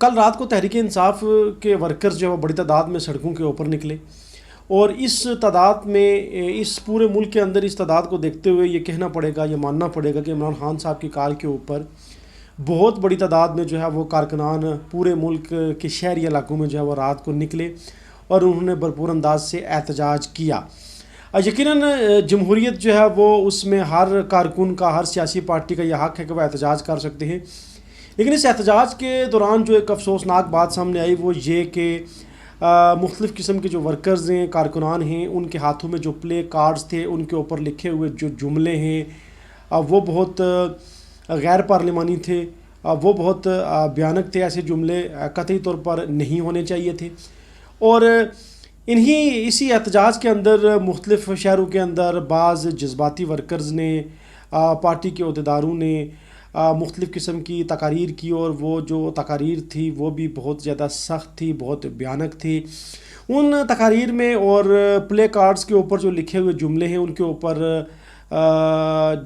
کل رات کو تحریک انصاف کے ورکرز جو ہے وہ بڑی تعداد میں سڑکوں کے اوپر نکلے، اور اس تعداد میں اس پورے ملک کے اندر اس تعداد کو دیکھتے ہوئے یہ کہنا پڑے گا، یہ ماننا پڑے گا کہ عمران خان صاحب کی کال کے اوپر بہت بڑی تعداد میں جو ہے وہ کارکنان پورے ملک کے شہری علاقوں میں جو ہے وہ رات کو نکلے اور انہوں نے بھرپور انداز سے احتجاج کیا۔ یقیناً جمہوریت جو ہے وہ اس میں ہر کارکن کا، ہر سیاسی پارٹی کا یہ حق ہے کہ وہ احتجاج کر سکتے ہیں، لیکن اس احتجاج کے دوران جو ایک افسوسناک بات سامنے آئی وہ یہ کہ مختلف قسم کے جو ورکرز ہیں، کارکنان ہیں، ان کے ہاتھوں میں جو پلے کارڈز تھے ان کے اوپر لکھے ہوئے جو جملے ہیں وہ بہت غیر پارلیمانی تھے، وہ بہت بھیانک تھے۔ ایسے جملے قطعی طور پر نہیں ہونے چاہیے تھے، اور اسی احتجاج کے اندر مختلف شہروں کے اندر بعض جذباتی ورکرز نے، پارٹی کے عہدیداروں نے مختلف قسم کی تقاریر کی، اور وہ جو تقاریر تھی وہ بھی بہت زیادہ سخت تھی، بہت بھیانک تھی۔ ان تقاریر میں اور پلے کارڈز کے اوپر جو لکھے ہوئے جملے ہیں ان کے اوپر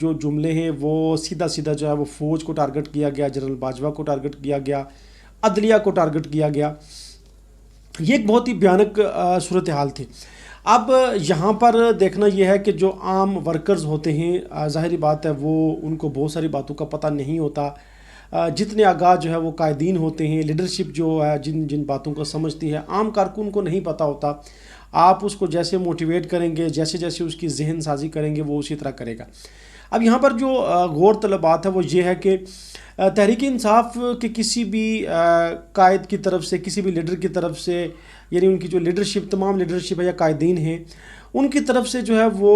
جو جملے ہیں وہ سیدھا سیدھا جو ہے وہ فوج کو ٹارگٹ کیا گیا، جنرل باجوہ کو ٹارگٹ کیا گیا، عدلیہ کو ٹارگٹ کیا گیا۔ یہ ایک بہت ہی بھیانک صورتحال تھی۔ اب یہاں پر دیکھنا یہ ہے کہ جو عام ورکرز ہوتے ہیں، ظاہری بات ہے وہ ان کو بہت ساری باتوں کا پتہ نہیں ہوتا، جتنے آگاہ جو ہے وہ قائدین ہوتے ہیں، لیڈرشپ جو ہے جن باتوں کو سمجھتی ہے، عام کارکن کو نہیں پتہ ہوتا۔ آپ اس کو جیسے موٹیویٹ کریں گے، جیسے اس کی ذہن سازی کریں گے، وہ اسی طرح کرے گا۔ اب یہاں پر جو غور طلب بات ہے وہ یہ ہے کہ تحریک انصاف کے کسی بھی قائد کی طرف سے، کسی بھی لیڈر کی طرف سے، یعنی ان کی جو لیڈرشپ، تمام لیڈرشپ ہے یا قائدین ہیں، ان کی طرف سے جو ہے وہ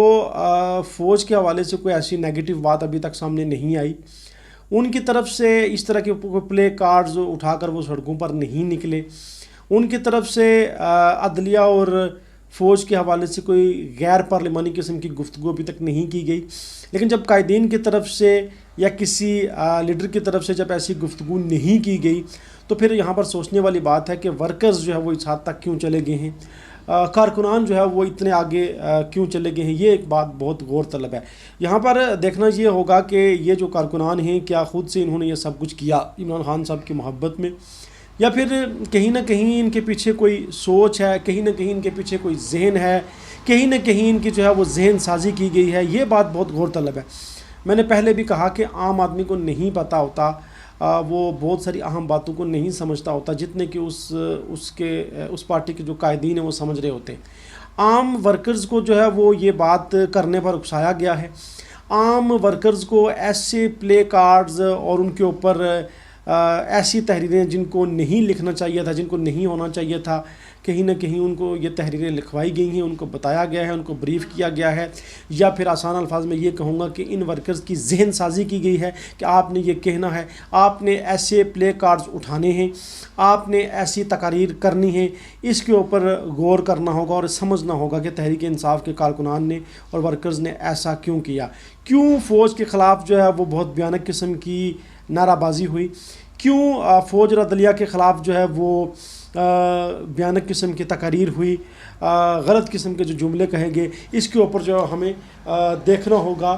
فوج کے حوالے سے کوئی ایسی نیگیٹو بات ابھی تک سامنے نہیں آئی۔ ان کی طرف سے اس طرح کے پلے کارڈز اٹھا کر وہ سڑکوں پر نہیں نکلے۔ ان کی طرف سے عدلیہ اور فوج کے حوالے سے کوئی غیر پارلیمانی قسم کی گفتگو ابھی تک نہیں کی گئی، لیکن جب قائدین کی طرف سے یا کسی لیڈر کی طرف سے جب ایسی گفتگو نہیں کی گئی تو پھر یہاں پر سوچنے والی بات ہے کہ ورکرز جو ہے وہ اس حد تک کیوں چلے گئے ہیں، کارکنان جو ہے وہ اتنے آگے کیوں چلے گئے ہیں۔ یہ ایک بات بہت غور طلب ہے۔ یہاں پر دیکھنا یہ ہوگا کہ یہ جو کارکنان ہیں کیا خود سے انہوں نے یہ سب کچھ کیا عمران خان صاحب کی محبت میں، یا پھر کہیں نہ کہیں ان کے پیچھے کوئی سوچ ہے، کہیں نہ کہیں ان کے پیچھے کوئی ذہن ہے، کہیں نہ کہیں ان کی جو ہے وہ ذہن سازی کی گئی ہے۔ یہ بات بہت غور طلب ہے۔ میں نے پہلے بھی کہا کہ عام آدمی کو نہیں پتہ ہوتا، وہ بہت ساری اہم باتوں کو نہیں سمجھتا ہوتا جتنے کہ اس پارٹی کے جو قائدین ہیں وہ سمجھ رہے ہوتے ہیں۔ عام ورکرز کو جو ہے وہ یہ بات کرنے پر اکسایا گیا ہے۔ عام ورکرز کو ایسے پلے کارڈز اور ان کے اوپر ایسی تحریریں جن کو نہیں لکھنا چاہیے تھا، جن کو نہیں ہونا چاہیے تھا، کہیں نہ کہیں ان کو یہ تحریریں لکھوائی گئی ہیں، ان کو بتایا گیا ہے، ان کو بریف کیا گیا ہے، یا پھر آسان الفاظ میں یہ کہوں گا کہ ان ورکرز کی ذہن سازی کی گئی ہے کہ آپ نے یہ کہنا ہے، آپ نے ایسے پلے کارڈز اٹھانے ہیں، آپ نے ایسی تقاریر کرنی ہے۔ اس کے اوپر غور کرنا ہوگا اور سمجھنا ہوگا کہ تحریک انصاف کے کارکنان نے اور ورکرز نے ایسا کیوں کیا، کیوں فوج کے خلاف جو ہے وہ بہت بھیانک قسم کی نعرہ بازی ہوئی، کیوں فوج اور عدلیہ کے خلاف جو ہے وہ بھیانک قسم کی تقاریر ہوئی، غلط قسم کے جو جملے کہیں گے، اس کے اوپر جو ہمیں دیکھنا ہوگا،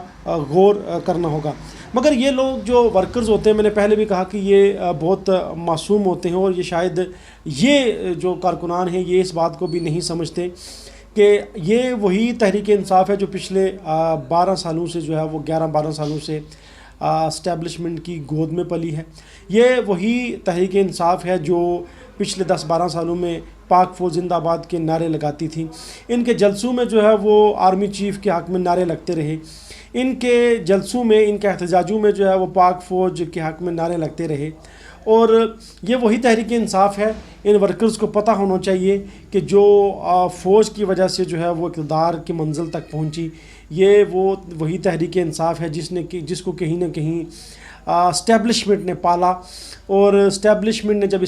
غور کرنا ہوگا۔ مگر یہ لوگ جو ورکرز ہوتے ہیں، میں نے پہلے بھی کہا کہ یہ بہت معصوم ہوتے ہیں، اور یہ شاید یہ جو کارکنان ہیں یہ اس بات کو بھی نہیں سمجھتے کہ یہ وہی تحریک انصاف ہے جو پچھلے 12 سالوں سے جو ہے وہ 11-12 سالوں سے اسٹیبلشمنٹ کی گود میں پلی ہے۔ یہ وہی تحریک انصاف ہے جو پچھلے 10-12 سالوں میں پاک فوج زندہ باد کے نعرے لگاتی تھی۔ ان کے جلسوں میں جو ہے وہ آرمی چیف کے حق میں نعرے لگتے رہے، ان کے جلسوں میں، ان کے احتجاجوں میں جو ہے وہ پاک فوج کے حق میں نعرے لگتے رہے، اور یہ وہی تحریک انصاف ہے۔ ان ورکرز کو پتہ ہونا چاہیے کہ جو فوج کی وجہ سے جو ہے وہ اقتدار کی منزل تک پہنچی، یہ وہی تحریک انصاف ہے جس کو کہیں نہ کہیں اسٹیبلشمنٹ نے پالا، اور اسٹیبلشمنٹ نے جب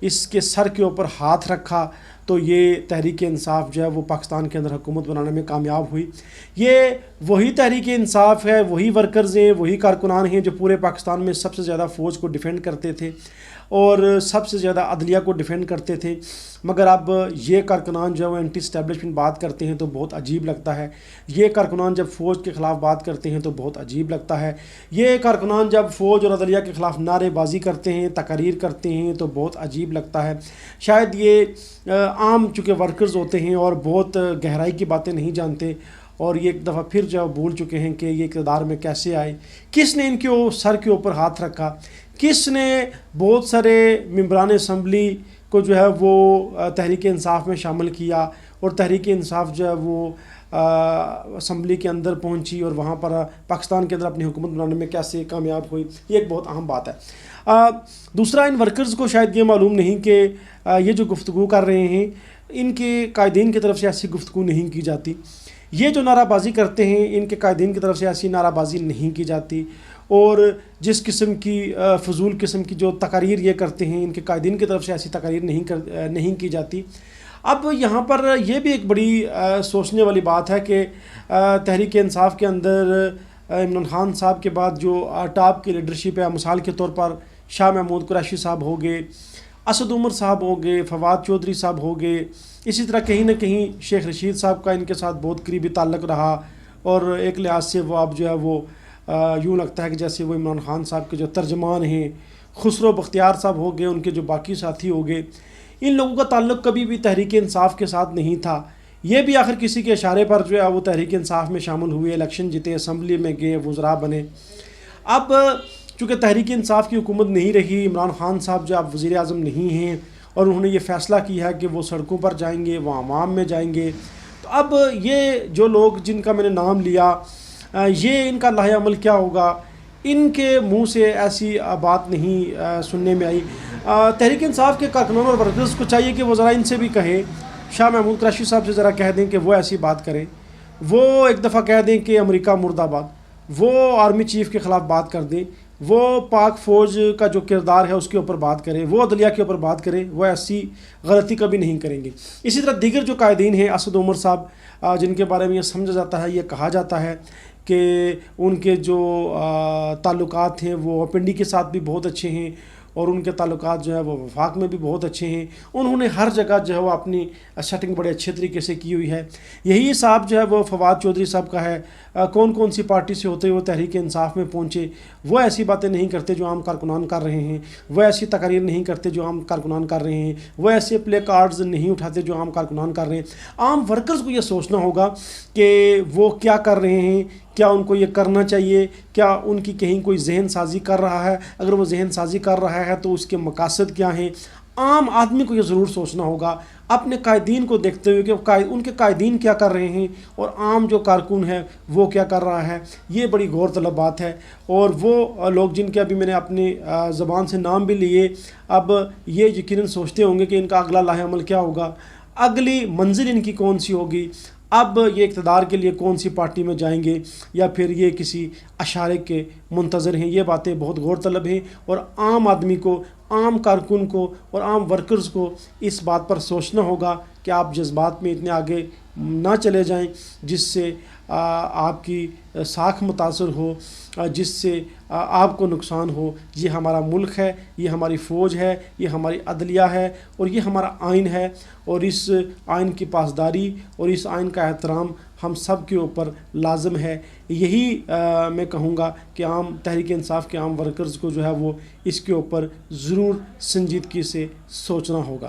اس کے سر کے اوپر ہاتھ رکھا تو یہ تحریک انصاف جو ہے وہ پاکستان کے اندر حکومت بنانے میں کامیاب ہوئی۔ یہ وہی تحریک انصاف ہے، وہی ورکرز ہیں، وہی کارکنان ہیں جو پورے پاکستان میں سب سے زیادہ فوج کو ڈیفینڈ کرتے تھے، اور سب سے زیادہ عدلیہ کو ڈیفینڈ کرتے تھے، مگر اب یہ کارکنان جو ہے وہ اینٹی اسٹیبلشمنٹ بات کرتے ہیں تو بہت عجیب لگتا ہے، یہ کارکنان جب فوج کے خلاف بات کرتے ہیں تو بہت عجیب لگتا ہے، یہ کارکنان جب فوج اور عدلیہ کے خلاف نعرے بازی کرتے ہیں، تقاریر کرتے ہیں تو بہت عجیب لگتا ہے۔ شاید یہ عام چونکہ ورکرز ہوتے ہیں اور بہت گہرائی کی باتیں نہیں جانتے، اور یہ ایک دفعہ پھر جو بھول چکے ہیں کہ یہ اقتدار میں کیسے آئے، کس نے ان کے سر کے اوپر ہاتھ رکھا، کس نے بہت سارے ممبران اسمبلی کو جو ہے وہ تحریک انصاف میں شامل کیا، اور تحریک انصاف جو ہے وہ اسمبلی کے اندر پہنچی اور وہاں پر پاکستان کے اندر اپنی حکومت بنانے میں کیسے کامیاب ہوئی۔ یہ ایک بہت اہم بات ہے۔ دوسرا، ان ورکرز کو شاید یہ معلوم نہیں کہ یہ جو گفتگو کر رہے ہیں ان کے قائدین کی طرف سے ایسی گفتگو نہیں کی جاتی، یہ جو نعرہ بازی کرتے ہیں ان کے قائدین کی طرف سے ایسی نعرہ بازی نہیں کی جاتی، اور جس قسم کی فضول قسم کی جو تقاریر یہ کرتے ہیں ان کے قائدین کی طرف سے ایسی تقاریر نہیں کی جاتی۔ اب یہاں پر یہ بھی ایک بڑی سوچنے والی بات ہے کہ تحریک انصاف کے اندر عمران خان صاحب کے بعد جو ٹاپ کی لیڈرشپ ہے، مثال کے طور پر شاہ محمود قریشی صاحب ہو گئے، اسد عمر صاحب ہو گئے، فواد چودھری صاحب ہو گئے، اسی طرح کہیں نہ کہیں شیخ رشید صاحب کا ان کے ساتھ بہت قریبی تعلق رہا، اور ایک لحاظ سے وہ اب جو ہے وہ یوں لگتا ہے کہ جیسے وہ عمران خان صاحب کے جو ترجمان ہیں، خسرو بختیار صاحب ہو گئے، ان کے جو باقی ساتھی ہو گئے، ان لوگوں کا تعلق کبھی بھی تحریک انصاف کے ساتھ نہیں تھا۔ یہ بھی آخر کسی کے اشارے پر جو ہے وہ تحریک انصاف میں شامل ہوئے، الیکشن جیتے، اسمبلی میں گئے، وزراء بنے۔ اب چونکہ تحریک انصاف کی حکومت نہیں رہی، عمران خان صاحب جو اب وزیر اعظم نہیں ہیں، اور انہوں نے یہ فیصلہ کیا ہے کہ وہ سڑکوں پر جائیں گے، وہ عوام میں جائیں گے، تو اب یہ جو لوگ جن کا میں نے نام لیا، یہ ان کا لاہ عمل کیا ہوگا؟ ان کے منہ سے ایسی بات نہیں سننے میں آئی۔ تحریک انصاف کے کارکنوں اور ورکرز کو چاہیے کہ وہ ذرا ان سے بھی کہیں، شاہ محمود قریشی صاحب سے ذرا کہہ دیں کہ وہ ایسی بات کریں، وہ ایک دفعہ کہہ دیں کہ امریکہ مرد آباد، وہ آرمی چیف کے خلاف بات کر دیں، وہ پاک فوج کا جو کردار ہے اس کے اوپر بات کریں، وہ عدلیہ کے اوپر بات کریں، وہ ایسی غلطی کبھی نہیں کریں گے۔ اسی طرح دیگر جو قائدین ہیں، اسد عمر صاحب جن کے بارے میں یہ سمجھا جاتا ہے، یہ کہا جاتا ہے کہ ان کے جو تعلقات ہیں وہ پنڈی کے ساتھ بھی بہت اچھے ہیں، اور ان کے تعلقات جو ہے وہ وفاق میں بھی بہت اچھے ہیں، انہوں نے ہر جگہ جو ہے وہ اپنی سیٹنگ بڑے اچھے طریقے سے کی ہوئی ہے۔ یہی صاحب جو ہے وہ فواد چودھری صاحب کا ہے، کون کون سی پارٹی سے ہوتے وہ تحریک انصاف میں پہنچے، وہ ایسی باتیں نہیں کرتے جو عام کارکنان کر رہے ہیں، وہ ایسی تقاریر نہیں کرتے جو عام کارکنان کر رہے ہیں، وہ ایسے پلے کارڈز نہیں اٹھاتے جو عام کارکنان کر رہے ہیں۔ عام ورکرز کو یہ سوچنا ہوگا کہ وہ کیا کر رہے ہیں، کیا ان کو یہ کرنا چاہیے، کیا ان کی کہیں کوئی ذہن سازی کر رہا ہے، اگر وہ ذہن سازی کر رہا ہے تو اس کے مقاصد کیا ہیں۔ عام آدمی کو یہ ضرور سوچنا ہوگا اپنے قائدین کو دیکھتے ہوئے کہ ان کے قائدین کیا کر رہے ہیں اور عام جو کارکن ہے وہ کیا کر رہا ہے۔ یہ بڑی غور طلب بات ہے، اور وہ لوگ جن کے ابھی میں نے اپنی زبان سے نام بھی لیے، اب یہ یقیناً سوچتے ہوں گے کہ ان کا اگلا لاہ عمل کیا ہوگا، اگلی منزل ان کی کون سی ہوگی، اب یہ اقتدار کے لیے کون سی پارٹی میں جائیں گے، یا پھر یہ کسی اشارے کے منتظر ہیں۔ یہ باتیں بہت غور طلب ہیں، اور عام آدمی کو، عام کارکن کو اور عام ورکرز کو اس بات پر سوچنا ہوگا کہ آپ جذبات میں اتنے آگے نہ چلے جائیں جس سے آپ کی ساکھ متاثر ہو، جس سے آپ کو نقصان ہو۔ یہ ہمارا ملک ہے، یہ ہماری فوج ہے، یہ ہماری عدلیہ ہے، اور یہ ہمارا آئین ہے، اور اس آئین کی پاسداری اور اس آئین کا احترام ہم سب کے اوپر لازم ہے۔ یہی میں کہوں گا کہ عام تحریک انصاف کے عام ورکرز کو جو ہے وہ اس کے اوپر ضرور سنجیدگی سے سوچنا ہوگا۔